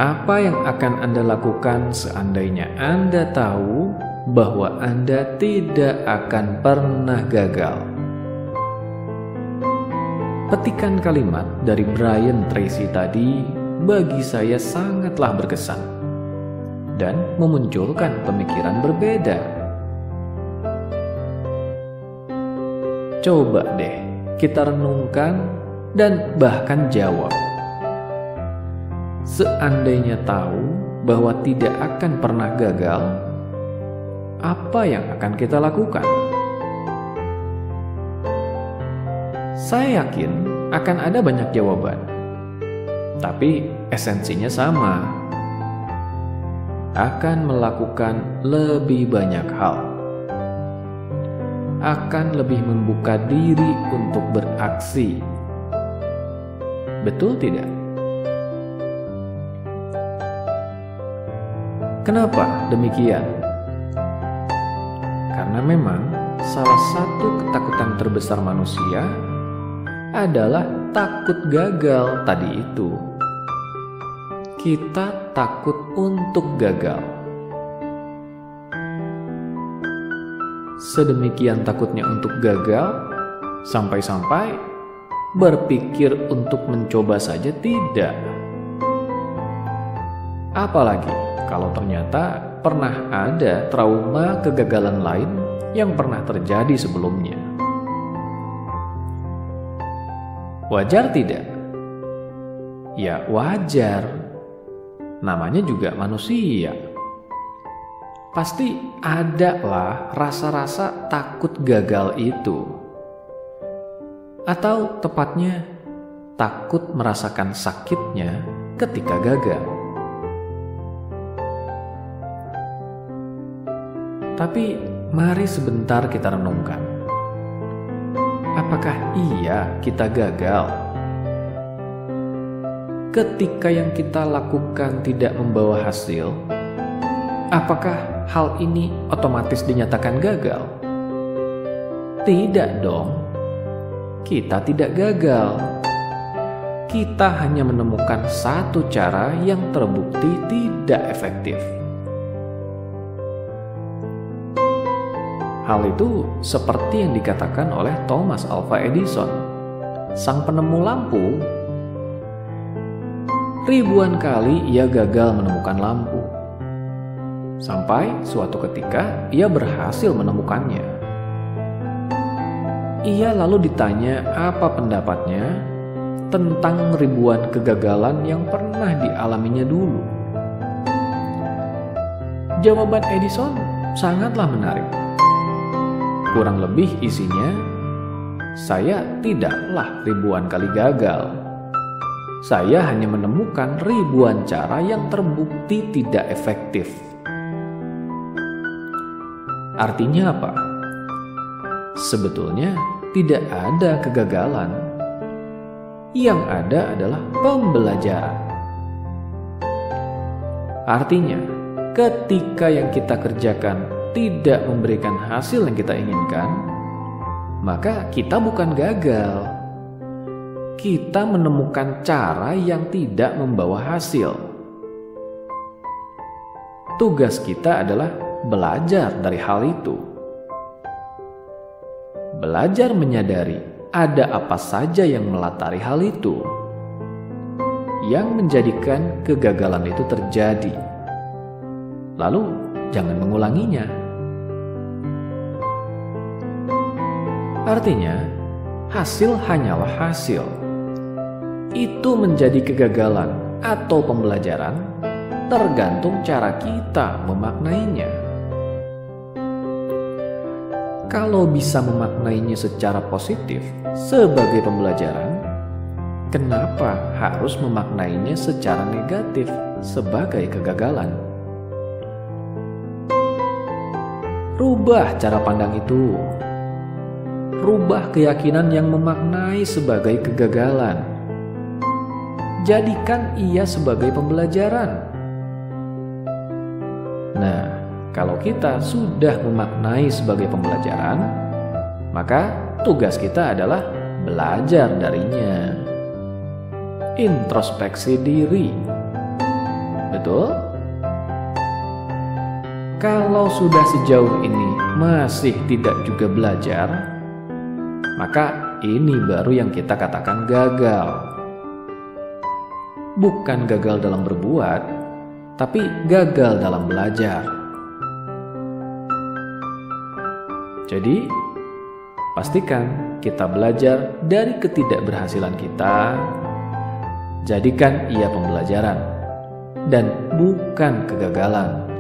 Apa yang akan Anda lakukan seandainya Anda tahu bahwa Anda tidak akan pernah gagal? Petikan kalimat dari Brian Tracy tadi bagi saya sangatlah berkesan dan memunculkan pemikiran berbeda. Coba deh kita renungkan dan bahkan jawab. Seandainya tahu bahwa tidak akan pernah gagal, apa yang akan kita lakukan? Saya yakin akan ada banyak jawaban, tapi esensinya sama. Akan melakukan lebih banyak hal. Akan lebih membuka diri untuk beraksi. Betul tidak? Kenapa demikian? Karena memang salah satu ketakutan terbesar manusia adalah takut gagal tadi itu. Kita takut untuk gagal. Sedemikian takutnya untuk gagal, sampai-sampai berpikir untuk mencoba saja tidak. Apalagi kalau ternyata pernah ada trauma kegagalan lain yang pernah terjadi sebelumnya. Wajar tidak? Ya wajar. Namanya juga manusia. Pasti ada lah rasa-rasa takut gagal itu. Atau tepatnya takut merasakan sakitnya ketika gagal. Tapi mari sebentar kita renungkan. Apakah iya kita gagal? Ketika yang kita lakukan tidak membawa hasil, apakah hal ini otomatis dinyatakan gagal? Tidak dong. Kita tidak gagal. Kita hanya menemukan satu cara yang terbukti tidak efektif. Hal itu seperti yang dikatakan oleh Thomas Alva Edison, sang penemu lampu. Ribuan kali ia gagal menemukan lampu. Sampai suatu ketika ia berhasil menemukannya. Ia lalu ditanya apa pendapatnya tentang ribuan kegagalan yang pernah dialaminya dulu. Jawaban Edison sangatlah menarik. Kurang lebih isinya, saya tidaklah ribuan kali gagal. Saya hanya menemukan ribuan cara yang terbukti tidak efektif. Artinya apa? Sebetulnya tidak ada kegagalan. Yang ada adalah pembelajaran. Artinya, ketika yang kita kerjakan tidak memberikan hasil yang kita inginkan, maka kita bukan gagal. Kita menemukan cara yang tidak membawa hasil. Tugas kita adalah belajar dari hal itu. Belajar menyadari ada apa saja yang melatari hal itu, yang menjadikan kegagalan itu terjadi. Lalu jangan mengulanginya. Artinya, hasil hanyalah hasil. Itu menjadi kegagalan atau pembelajaran tergantung cara kita memaknainya. Kalau bisa memaknainya secara positif sebagai pembelajaran, kenapa harus memaknainya secara negatif sebagai kegagalan? Rubah cara pandang itu. Rubah keyakinan yang memaknai sebagai kegagalan. Jadikan ia sebagai pembelajaran. Nah, kalau kita sudah memaknai sebagai pembelajaran, maka tugas kita adalah belajar darinya. Introspeksi diri. betul? Kalau sudah sejauh ini masih tidak juga belajar, maka ini baru yang kita katakan gagal. Bukan gagal dalam berbuat, tapi gagal dalam belajar. Jadi, pastikan kita belajar dari ketidakberhasilan kita. Jadikan ia pembelajaran dan bukan kegagalan.